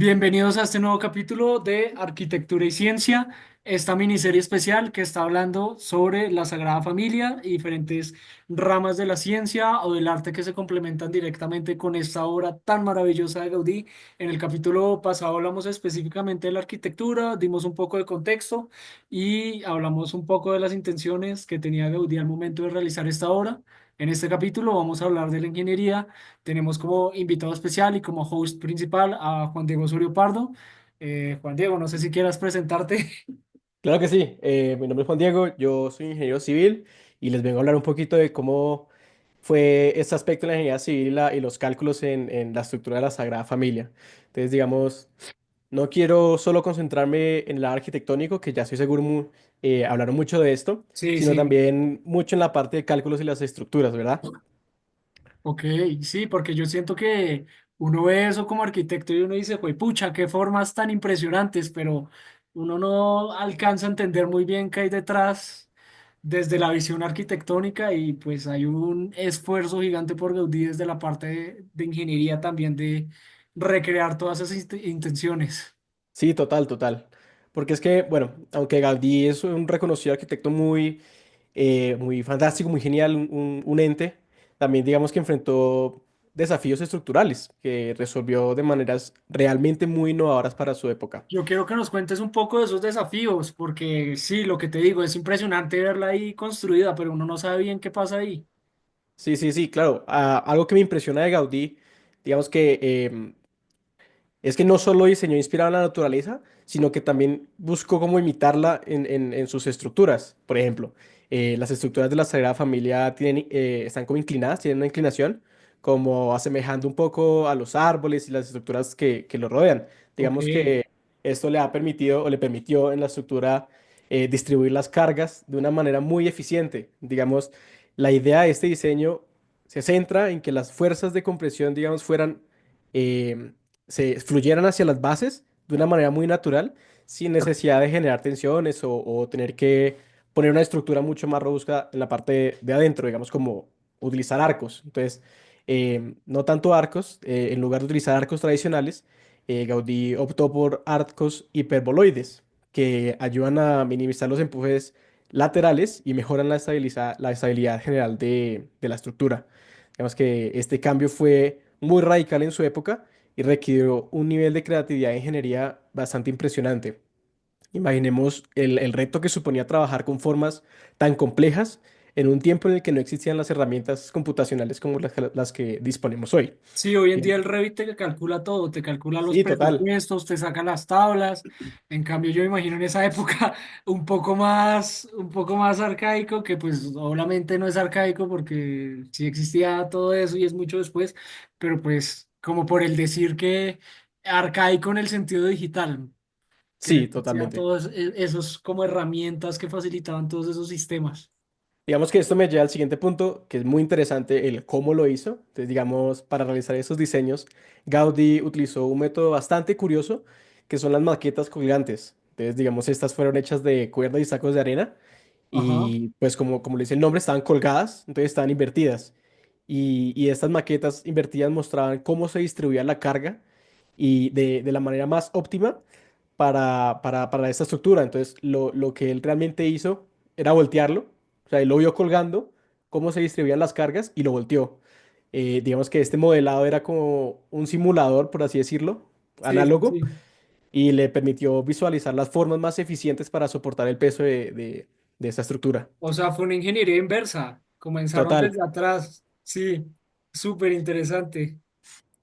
Bienvenidos a este nuevo capítulo de Arquitectura y Ciencia, esta miniserie especial que está hablando sobre la Sagrada Familia y diferentes ramas de la ciencia o del arte que se complementan directamente con esta obra tan maravillosa de Gaudí. En el capítulo pasado hablamos específicamente de la arquitectura, dimos un poco de contexto y hablamos un poco de las intenciones que tenía Gaudí al momento de realizar esta obra. En este capítulo vamos a hablar de la ingeniería. Tenemos como invitado especial y como host principal a Juan Diego Osorio Pardo. Juan Diego, no sé si quieras presentarte. Claro que sí, mi nombre es Juan Diego, yo soy ingeniero civil y les vengo a hablar un poquito de cómo fue este aspecto de la ingeniería civil y los cálculos en la estructura de la Sagrada Familia. Entonces, digamos, no quiero solo concentrarme en el arquitectónico, que ya estoy seguro hablaron mucho de esto, Sí, sino sí, también mucho en la parte de cálculos y las estructuras, ¿verdad? ok, sí, porque yo siento que uno ve eso como arquitecto y uno dice, pues pucha, qué formas tan impresionantes, pero uno no alcanza a entender muy bien qué hay detrás desde la visión arquitectónica y pues hay un esfuerzo gigante por Gaudí desde la parte de ingeniería también de recrear todas esas intenciones. Sí, total, total. Porque es que, bueno, aunque Gaudí es un reconocido arquitecto muy fantástico, muy genial, un ente, también digamos que enfrentó desafíos estructurales que resolvió de maneras realmente muy innovadoras para su época. Yo quiero que nos cuentes un poco de esos desafíos, porque sí, lo que te digo, es impresionante verla ahí construida, pero uno no sabe bien qué pasa ahí. Sí, sí, sí, claro. Algo que me impresiona de Gaudí, digamos que es que no solo diseñó inspirado en la naturaleza, sino que también buscó cómo imitarla en sus estructuras. Por ejemplo, las estructuras de la Sagrada Familia están como inclinadas, tienen una inclinación, como asemejando un poco a los árboles y las estructuras que lo rodean. Ok, Digamos que esto le ha permitido o le permitió en la estructura distribuir las cargas de una manera muy eficiente. Digamos, la idea de este diseño se centra en que las fuerzas de compresión, digamos, eh, se fluyeran hacia las bases de una manera muy natural, sin necesidad de generar tensiones o tener que poner una estructura mucho más robusta en la parte de adentro, digamos, como utilizar arcos. Entonces, no tanto arcos, en lugar de utilizar arcos tradicionales, Gaudí optó por arcos hiperboloides, que ayudan a minimizar los empujes laterales y mejoran la estabilidad general de la estructura. Digamos que este cambio fue muy radical en su época y requirió un nivel de creatividad e ingeniería bastante impresionante. Imaginemos el reto que suponía trabajar con formas tan complejas en un tiempo en el que no existían las herramientas computacionales como las que disponemos hoy. sí, hoy en Bien. día el Revit te calcula todo, te calcula los Sí, total. presupuestos, te saca las tablas. En cambio, yo imagino en esa época un poco más arcaico, que pues obviamente no es arcaico porque sí existía todo eso y es mucho después, pero pues como por el decir que arcaico en el sentido digital, que no Sí, existían totalmente. todos esos como herramientas que facilitaban todos esos sistemas. Digamos que esto me lleva al siguiente punto, que es muy interesante el cómo lo hizo. Entonces, digamos, para realizar esos diseños, Gaudí utilizó un método bastante curioso, que son las maquetas colgantes. Entonces, digamos, estas fueron hechas de cuerda y sacos de arena Ajá. y pues como le dice el nombre, estaban colgadas, entonces estaban invertidas. Y estas maquetas invertidas mostraban cómo se distribuía la carga y de la manera más óptima para esta estructura. Entonces, lo que él realmente hizo era voltearlo. O sea, él lo vio colgando, cómo se distribuían las cargas y lo volteó. Digamos que este modelado era como un simulador, por así decirlo, Sí, sí, análogo, sí. y le permitió visualizar las formas más eficientes para soportar el peso de esta estructura. O sea, fue una ingeniería inversa. Comenzaron Total. desde atrás. Sí, súper interesante.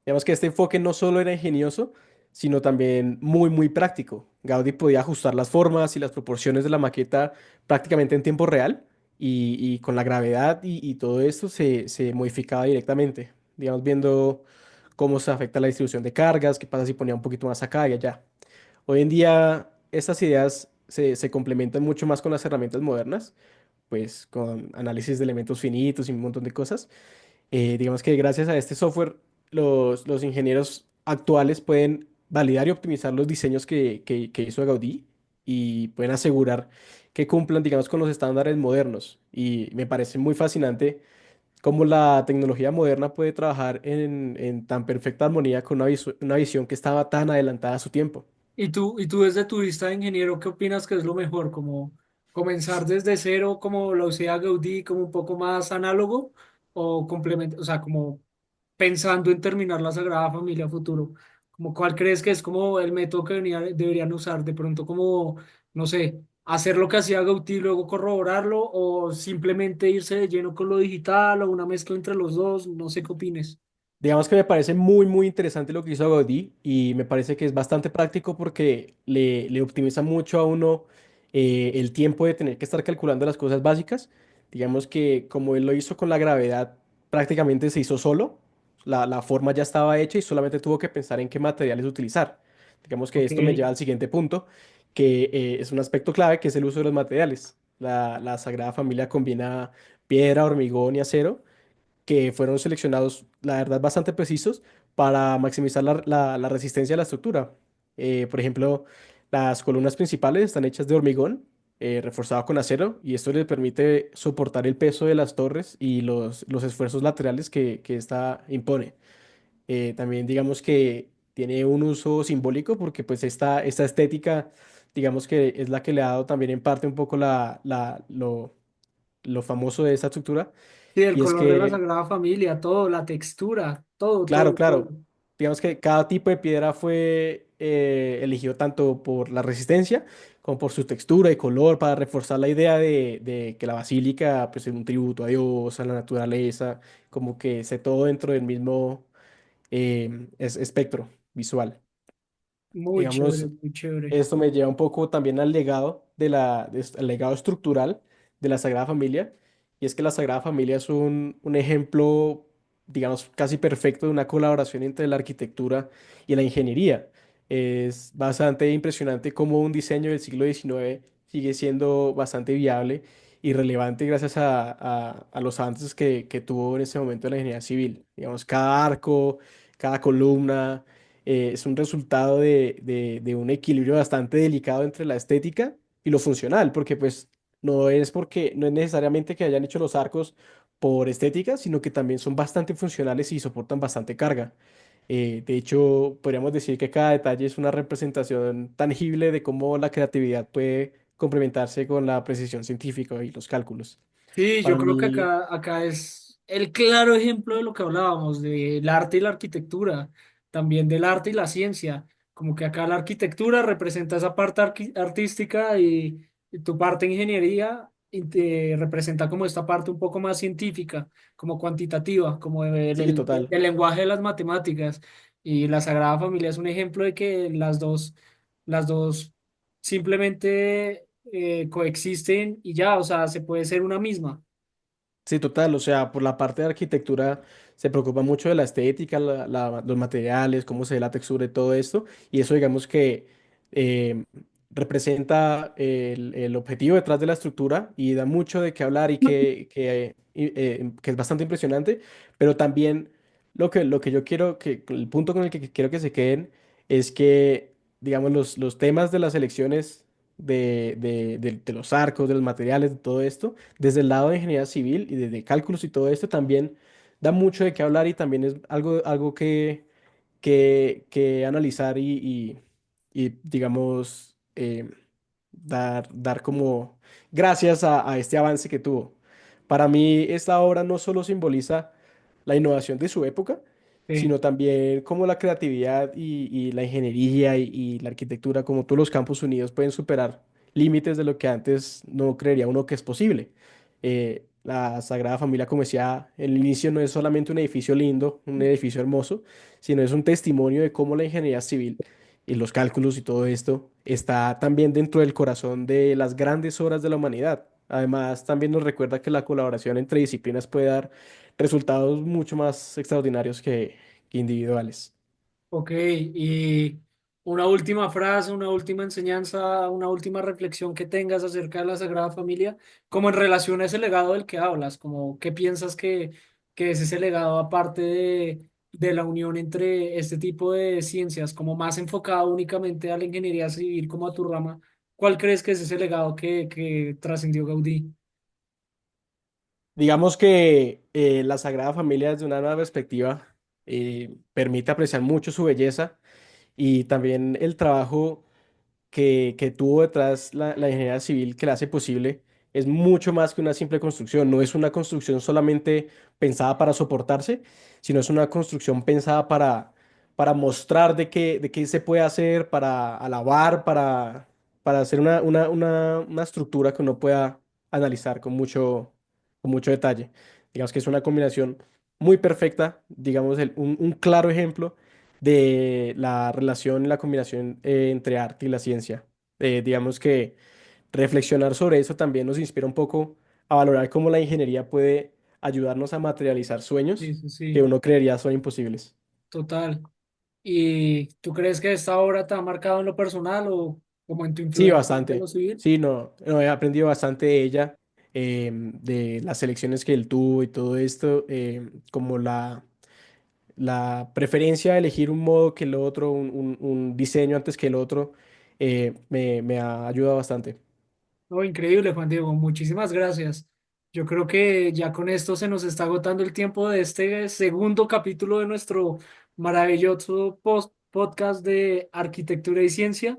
Digamos que este enfoque no solo era ingenioso, sino también muy práctico. Gaudí podía ajustar las formas y las proporciones de la maqueta prácticamente en tiempo real y con la gravedad y todo esto se modificaba directamente. Digamos, viendo cómo se afecta la distribución de cargas, qué pasa si ponía un poquito más acá y allá. Hoy en día estas ideas se complementan mucho más con las herramientas modernas, pues con análisis de elementos finitos y un montón de cosas. Digamos que gracias a este software, los ingenieros actuales pueden validar y optimizar los diseños que hizo Gaudí y pueden asegurar que cumplan, digamos, con los estándares modernos. Y me parece muy fascinante cómo la tecnología moderna puede trabajar en tan perfecta armonía con una visión que estaba tan adelantada a su tiempo. Y tú desde tu vista de ingeniero, ¿qué opinas que es lo mejor? ¿Como comenzar desde cero, como lo hacía Gaudí, como un poco más análogo? ¿O complemento, o sea, como pensando en terminar la Sagrada Familia a futuro? Como, ¿cuál crees que es como el método que deberían usar? De pronto como, no sé, hacer lo que hacía Gaudí y luego corroborarlo, o simplemente irse de lleno con lo digital, o una mezcla entre los dos, no sé qué opines. Digamos que me parece muy, muy interesante lo que hizo Gaudí y me parece que es bastante práctico porque le optimiza mucho a uno el tiempo de tener que estar calculando las cosas básicas. Digamos que como él lo hizo con la gravedad, prácticamente se hizo solo. La forma ya estaba hecha y solamente tuvo que pensar en qué materiales utilizar. Digamos que Ok. esto me lleva al siguiente punto, que es un aspecto clave, que es el uso de los materiales. La Sagrada Familia combina piedra, hormigón y acero que fueron seleccionados, la verdad, bastante precisos para maximizar la resistencia de la estructura. Por ejemplo, las columnas principales están hechas de hormigón reforzado con acero y esto le permite soportar el peso de las torres y los esfuerzos laterales que esta impone. También digamos que tiene un uso simbólico porque pues esta estética, digamos que es la que le ha dado también en parte un poco lo famoso de esta estructura. Sí, el Y es color de la que Sagrada Familia, todo, la textura, todo, claro, todo, todo. claro. Digamos que cada tipo de piedra fue elegido tanto por la resistencia como por su textura y color para reforzar la idea de que la basílica pues, es un tributo a Dios, a la naturaleza, como que esté todo dentro del mismo espectro visual. Muy chévere, Digamos, muy chévere. esto me lleva un poco también al legado al legado estructural de la Sagrada Familia, y es que la Sagrada Familia es un ejemplo, digamos, casi perfecto de una colaboración entre la arquitectura y la ingeniería. Es bastante impresionante cómo un diseño del siglo XIX sigue siendo bastante viable y relevante gracias a los avances que tuvo en ese momento la ingeniería civil. Digamos, cada arco, cada columna es un resultado de un equilibrio bastante delicado entre la estética y lo funcional, porque pues no es necesariamente que hayan hecho los arcos por estética, sino que también son bastante funcionales y soportan bastante carga. De hecho, podríamos decir que cada detalle es una representación tangible de cómo la creatividad puede complementarse con la precisión científica y los cálculos. Sí, yo Para creo que mí, acá es el claro ejemplo de lo que hablábamos, del arte y la arquitectura, también del arte y la ciencia. Como que acá la arquitectura representa esa parte artística y tu parte ingeniería y te representa como esta parte un poco más científica, como cuantitativa, como sí, total. del lenguaje de las matemáticas. Y la Sagrada Familia es un ejemplo de que las dos simplemente coexisten y ya, o sea, se puede ser una misma. Sí, total, o sea, por la parte de arquitectura se preocupa mucho de la estética, los materiales, cómo se ve la textura y todo esto, y eso digamos que eh, representa el objetivo detrás de la estructura y da mucho de qué hablar que es bastante impresionante, pero también lo que yo quiero, el punto con el que quiero que se queden es que, digamos, los temas de las elecciones de los arcos, de los materiales, de todo esto desde el lado de ingeniería civil y desde cálculos y todo esto también da mucho de qué hablar y también es algo que analizar y, digamos, dar como gracias a este avance que tuvo. Para mí, esta obra no solo simboliza la innovación de su época, Sí. sino también cómo la creatividad y la ingeniería y la arquitectura, como todos los campos unidos, pueden superar límites de lo que antes no creería uno que es posible. La Sagrada Familia, como decía, el inicio no es solamente un edificio lindo, un edificio hermoso, sino es un testimonio de cómo la ingeniería civil y los cálculos y todo esto está también dentro del corazón de las grandes obras de la humanidad. Además, también nos recuerda que la colaboración entre disciplinas puede dar resultados mucho más extraordinarios que individuales. Ok, y una última frase, una última enseñanza, una última reflexión que tengas acerca de la Sagrada Familia, como en relación a ese legado del que hablas, como qué piensas que es ese legado aparte de la unión entre este tipo de ciencias, como más enfocado únicamente a la ingeniería civil como a tu rama, ¿cuál crees que es ese legado que trascendió Gaudí? Digamos que la Sagrada Familia desde una nueva perspectiva permite apreciar mucho su belleza y también el trabajo que tuvo detrás la ingeniería civil que la hace posible es mucho más que una simple construcción. No es una construcción solamente pensada para soportarse, sino es una construcción pensada para mostrar de qué se puede hacer, para alabar, para hacer una estructura que uno pueda analizar con mucho detalle. Digamos que es una combinación muy perfecta, digamos, un claro ejemplo de la relación y la combinación entre arte y la ciencia. Digamos que reflexionar sobre eso también nos inspira un poco a valorar cómo la ingeniería puede ayudarnos a materializar Sí, sueños sí, que sí, uno creería son imposibles. total. ¿Y tú crees que esta obra te ha marcado en lo personal o como en tu Sí, influencia de lo bastante. civil? Sí, no, he aprendido bastante de ella, de las elecciones que él tuvo y todo esto, como la preferencia de elegir un modo que el otro, un diseño antes que el otro, me ha ayudado bastante. Oh, increíble, Juan Diego. Muchísimas gracias. Yo creo que ya con esto se nos está agotando el tiempo de este segundo capítulo de nuestro maravilloso podcast de arquitectura y ciencia.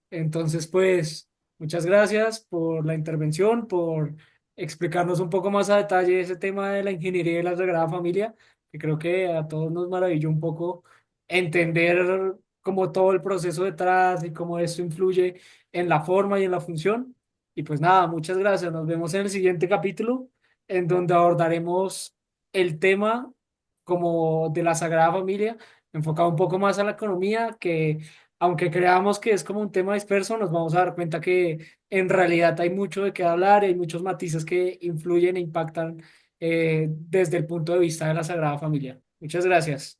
Entonces, pues, muchas gracias por la intervención, por explicarnos un poco más a detalle ese tema de la ingeniería y la Sagrada Familia, que creo que a todos nos maravilló un poco entender cómo todo el proceso detrás y cómo esto influye en la forma y en la función. Y pues nada, muchas gracias. Nos vemos en el siguiente capítulo, en donde abordaremos el tema como de la Sagrada Familia, enfocado un poco más a la economía, que aunque creamos que es como un tema disperso, nos vamos a dar cuenta que en realidad hay mucho de qué hablar, hay muchos matices que influyen e impactan desde el punto de vista de la Sagrada Familia. Muchas gracias.